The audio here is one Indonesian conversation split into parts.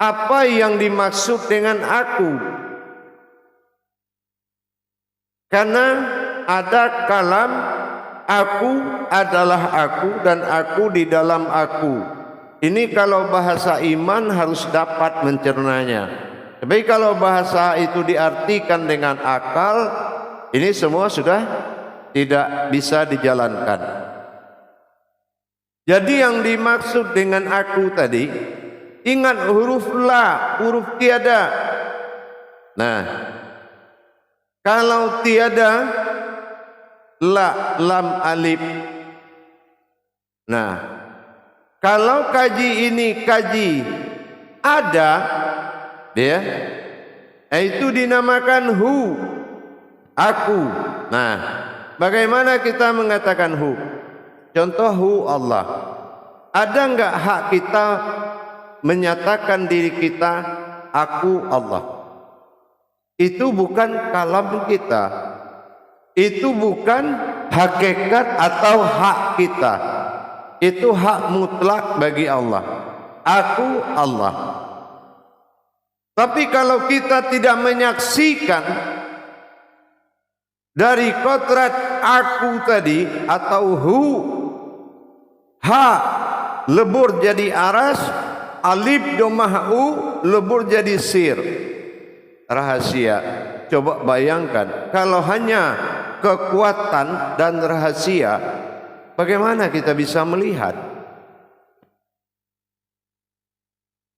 apa yang dimaksud dengan aku. Karena ada kalam aku adalah aku dan aku di dalam aku. Ini kalau bahasa iman harus dapat mencernanya. Tapi kalau bahasa itu diartikan dengan akal, ini semua sudah tidak bisa dijalankan. Jadi yang dimaksud dengan aku tadi, ingat huruf la, huruf tiada. Nah, kalau tiada la, lam, alif. Nah, kalau kaji ini kaji ada, ya, itu dinamakan hu, aku. Nah, bagaimana kita mengatakan hu? Contoh hu Allah. Ada enggak hak kita menyatakan diri kita aku Allah? Itu bukan kalam kita. Itu bukan hakikat atau hak kita. Itu hak mutlak bagi Allah. Aku Allah. Tapi kalau kita tidak menyaksikan dari kodrat aku tadi atau hu, ha lebur jadi aras, alif domah u lebur jadi sir. Rahasia. Coba bayangkan kalau hanya kekuatan dan rahasia, bagaimana kita bisa melihat?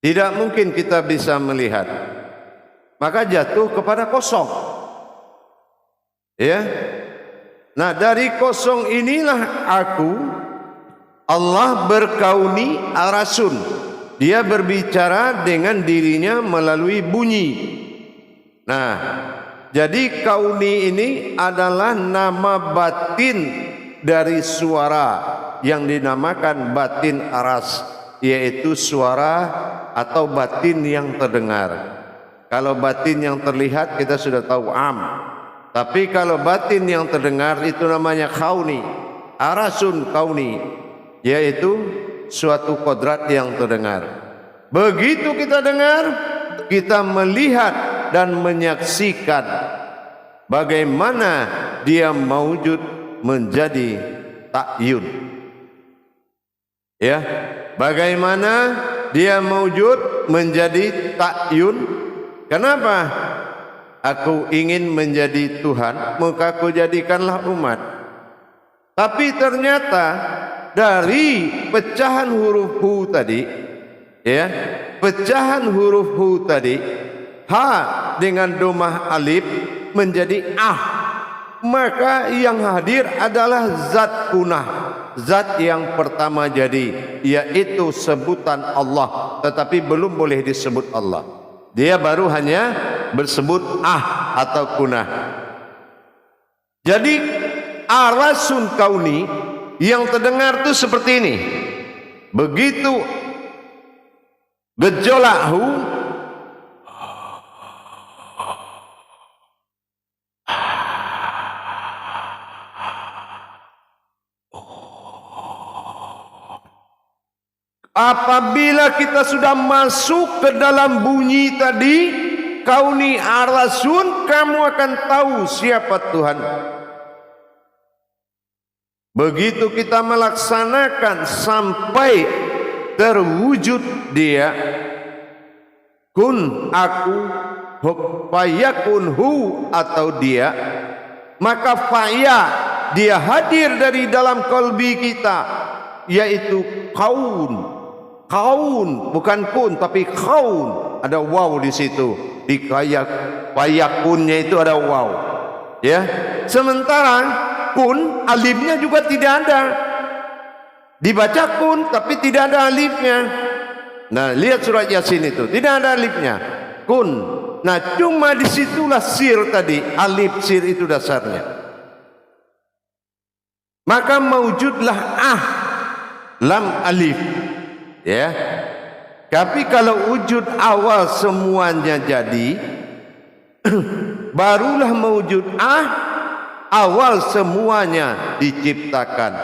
Tidak mungkin kita bisa melihat. Maka jatuh kepada kosong. Ya. Nah, dari kosong inilah aku, Allah berkauni arasun. Dia berbicara dengan dirinya melalui bunyi. Nah, jadi kauni ini adalah nama batin dari suara yang dinamakan batin aras, yaitu suara atau batin yang terdengar. Kalau batin yang terlihat kita sudah tahu am. Tapi kalau batin yang terdengar itu namanya kauni, arasun kauni, yaitu suatu kodrat yang terdengar. Begitu kita dengar, kita melihat dan menyaksikan bagaimana dia maujud menjadi takyun. Ya, bagaimana dia maujud menjadi takyun? Kenapa? Aku ingin menjadi Tuhan, maka aku jadikanlah umat. Tapi ternyata dari pecahan huruf hu tadi, ya, pecahan huruf hu tadi, ha dengan domah alif menjadi ah, maka yang hadir adalah zat kunah, zat yang pertama jadi, yaitu sebutan Allah, tetapi belum boleh disebut Allah. Dia baru hanya bersebut ah atau kunah. Jadi arasun kauni yang terdengar itu seperti ini. Begitu gejolak hu, apabila kita sudah masuk ke dalam bunyi tadi, kauni arasun, kamu akan tahu siapa Tuhan. Begitu kita melaksanakan sampai terwujud dia, kun aku, fayakun hu atau dia, maka faya dia hadir dari dalam kalbi kita, yaitu kaun. Kaun bukan kun tapi kaun, ada waw di situ. Di fayakunnya itu ada waw. Ya. Sementara kun alifnya juga tidak ada. Dibaca kun tapi tidak ada alifnya. Nah, lihat surat Yasin itu, tidak ada alifnya. Kun. Nah, cuma disitulah sir tadi, alif sir itu dasarnya. Maka mewujudlah ah lam alif. Ya, tapi kalau wujud awal semuanya jadi, barulah mewujud ah awal semuanya diciptakan.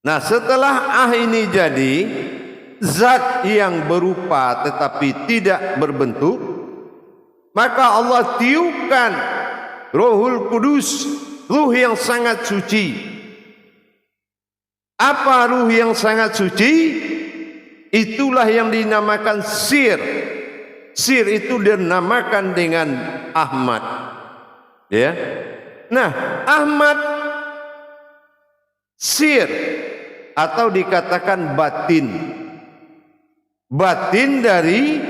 Nah, setelah ah ini jadi, zat yang berupa tetapi tidak berbentuk, maka Allah tiupkan Rohul Kudus, ruh yang sangat suci. Apa ruh yang sangat suci? Itulah yang dinamakan sir. Sir itu dinamakan dengan Ahmad. Ya. Nah, Ahmad sir atau dikatakan batin. Batin dari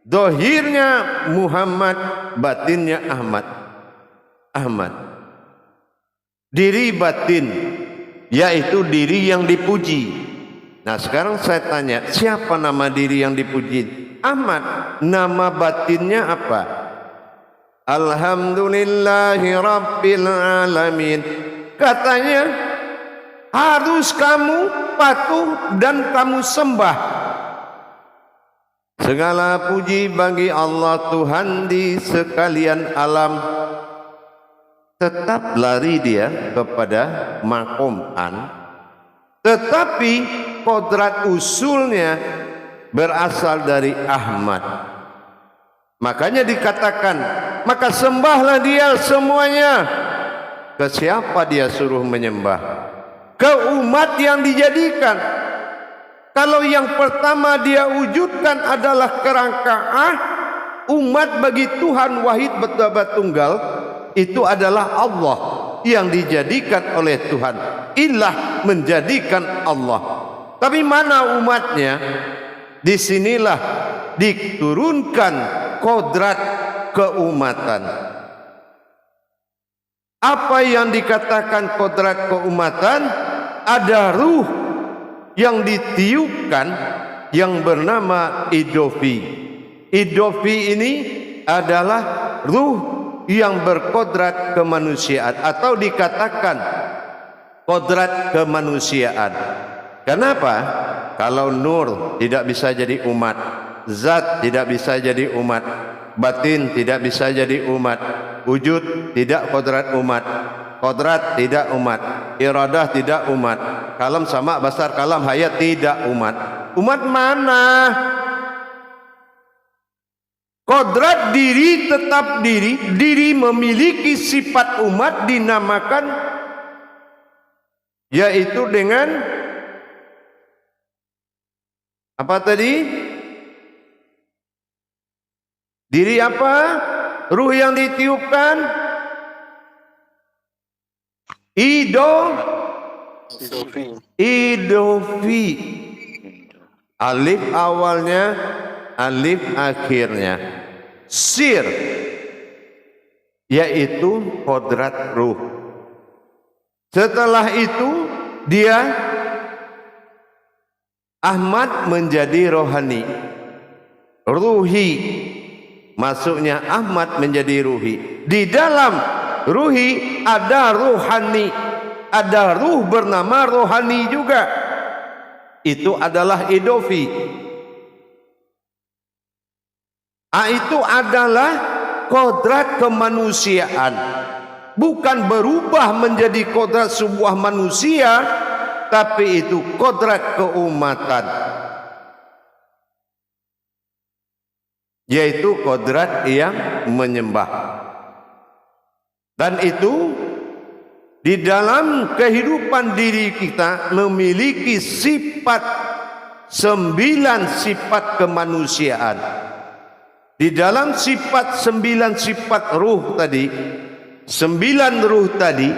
dohirnya Muhammad, batinnya Ahmad. Ahmad. Diri batin, yaitu diri yang dipuji. Nah, sekarang saya tanya, siapa nama diri yang dipuji? Ahmad. Nama batinnya apa? Alhamdulillahi Rabbil Alamin. Katanya harus kamu patuh dan kamu sembah. Segala puji bagi Allah Tuhan di sekalian alam. Tetap lari dia kepada makom an, tetapi kodrat usulnya berasal dari Ahmad. Makanya dikatakan, maka sembahlah dia semuanya. Ke siapa dia suruh menyembah? Ke umat yang dijadikan. Kalau yang pertama dia wujudkan adalah kerangkaan umat bagi Tuhan wahid betapa tunggal, itu adalah Allah yang dijadikan oleh Tuhan. Ilah menjadikan Allah. Tapi mana umatnya? Disinilah diturunkan kodrat keumatan. Apa yang dikatakan kodrat keumatan? Ada ruh yang ditiupkan yang bernama Idofi. Idofi ini adalah ruh yang berkodrat kemanusiaan atau dikatakan kodrat kemanusiaan. Kenapa? Kalau nur tidak bisa jadi umat, zat tidak bisa jadi umat, batin tidak bisa jadi umat, wujud tidak kodrat umat, kodrat tidak umat, iradah tidak umat, kalam sama basar kalam hayat tidak umat. Umat mana? Kodrat diri tetap diri, diri memiliki sifat umat dinamakan yaitu dengan apa tadi? Diri apa? Ruh yang ditiupkan? Idofi. Alif awalnya, alif akhirnya. Sir, yaitu kodrat ruh. Setelah itu dia Ahmad menjadi rohani, ruhi. Masuknya Ahmad menjadi ruhi. Di dalam ruhi ada rohani, ada ruh bernama rohani juga. Itu adalah Idofi. Itu adalah kodrat kemanusiaan. Bukan berubah menjadi kodrat sebuah manusia, tapi itu kodrat keumatan, yaitu kodrat yang menyembah. Dan itu di dalam kehidupan diri kita memiliki sifat 9 sifat kemanusiaan. Di dalam sifat 9 sifat ruh tadi, 9 ruh tadi,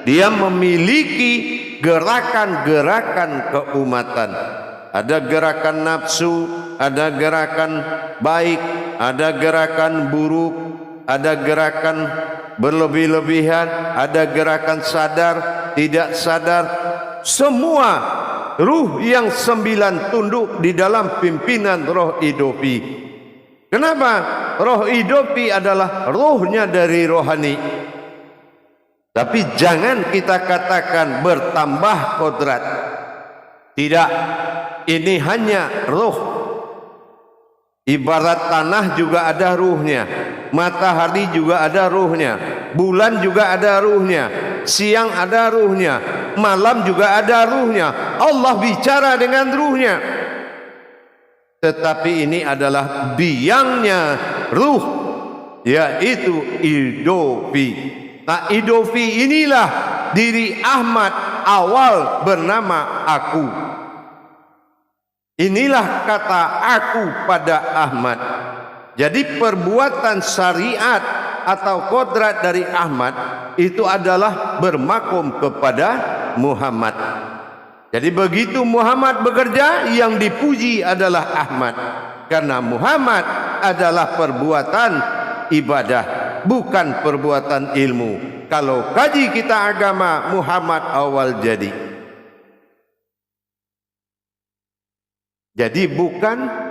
dia memiliki gerakan-gerakan keumatan. Ada gerakan nafsu, ada gerakan baik, ada gerakan buruk, ada gerakan berlebih-lebihan, ada gerakan sadar, tidak sadar. Semua ruh yang 9 tunduk di dalam pimpinan roh Idofi. Kenapa? Roh Idofi adalah rohnya dari rohani. Tapi jangan kita katakan bertambah kodrat. Tidak, ini hanya roh. Ibarat tanah juga ada ruhnya, matahari juga ada ruhnya, bulan juga ada ruhnya, siang ada ruhnya, malam juga ada ruhnya. Allah bicara dengan ruhnya. tetapi ini adalah biangnya ruh, yaitu Idofi. Nah, Idofi inilah diri Ahmad awal bernama aku. Inilah kata aku pada Ahmad. Jadi perbuatan syariat atau kodrat dari Ahmad itu adalah bermakom kepada Muhammad. Jadi begitu Muhammad bekerja, yang dipuji adalah Ahmad, karena Muhammad adalah perbuatan ibadah, bukan perbuatan ilmu. Kalau kaji kita agama, Muhammad awal jadi. Jadi bukan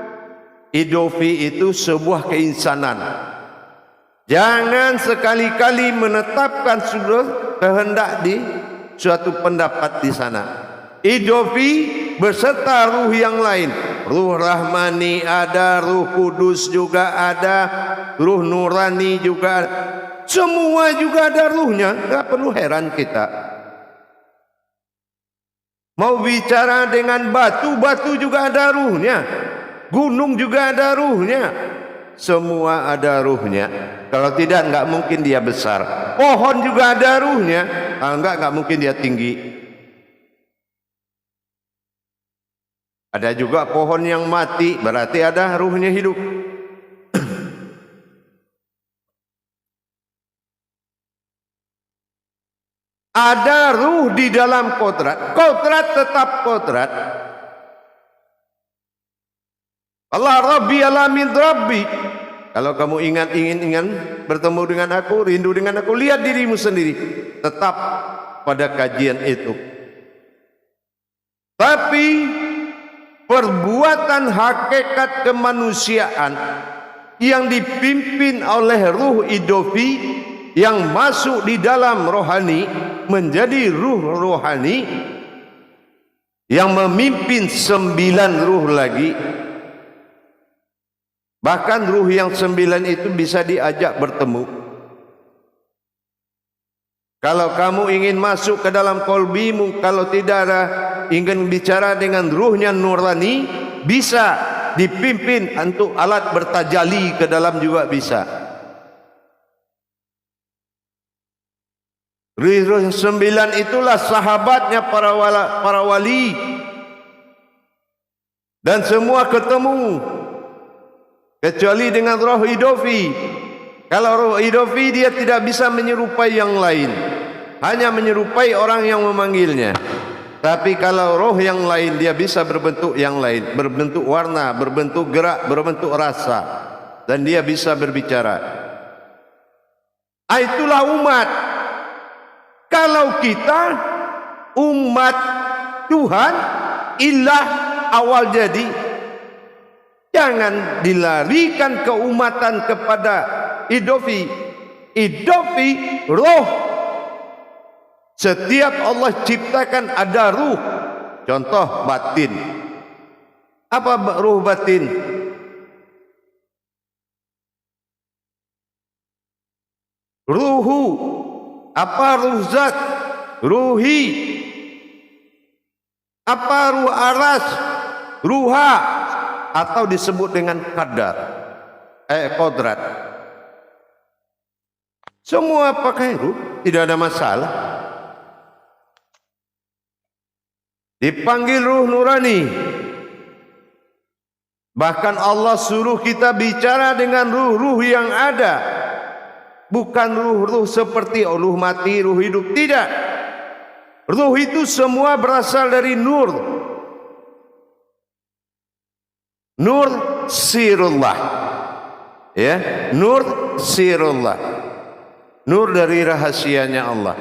Idofi itu sebuah keinsanan. Jangan sekali-kali menetapkan sudah kehendak di suatu pendapat di sana. Idofi beserta ruh yang lain. Ruh Rahmani ada, ruh Kudus juga ada, ruh Nurani juga ada. Semua juga ada ruhnya. Tak perlu heran kita. Mau bicara dengan batu, batu juga ada ruhnya. Gunung juga ada ruhnya. Semua ada ruhnya. Kalau tidak, enggak mungkin dia besar. Pohon juga ada ruhnya. Kalau enggak mungkin dia tinggi. Ada juga pohon yang mati, berarti ada ruhnya hidup. Ada ruh di dalam kodrat. Kodrat tetap kodrat. Allah Rabbi alamin Rabbi. Kalau kamu ingin bertemu dengan aku, rindu dengan aku, lihat dirimu sendiri. Tetap pada kajian itu. Tapi perbuatan hakikat kemanusiaan yang dipimpin oleh ruh Idofi yang masuk di dalam rohani menjadi ruh rohani yang memimpin 9 ruh lagi. Bahkan ruh yang 9 itu bisa diajak bertemu. Kalau kamu ingin masuk ke dalam kolbimu, kalau tidak ada ingin bicara dengan ruhnya nurani, bisa dipimpin untuk alat bertajali ke dalam juga bisa. Ruh 9 itulah sahabatnya para wali. Dan semua ketemu. Kecuali dengan roh Idofi. Kalau roh Idofi dia tidak bisa menyerupai yang lain. Hanya menyerupai orang yang memanggilnya. Tapi kalau roh yang lain dia bisa berbentuk yang lain. Berbentuk warna, berbentuk gerak, berbentuk rasa. Dan dia bisa berbicara. Itulah umat. Kalau kita umat Tuhan, ilah awal jadi. Jangan dilarikan keumatan kepada Idofi. Idofi roh. Setiap Allah ciptakan ada ruh. Contoh batin. Apa ruh batin? Ruhu. Apa ruh zat? Ruhi. Apa ruh aras? Ruha. Atau disebut dengan qadar, kodrat. Semua pakai ruh, tidak ada masalah. Dipanggil ruh nurani. Bahkan Allah suruh kita bicara dengan ruh-ruh yang ada. Bukan ruh-ruh seperti ruh mati, ruh hidup, tidak. Ruh itu semua berasal dari nur. Nur sirullah. Ya, nur sirullah. Nur dari rahasianya Allah.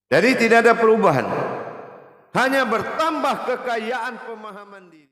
Jadi tidak ada perubahan. Hanya bertambah kekayaan pemahaman diri.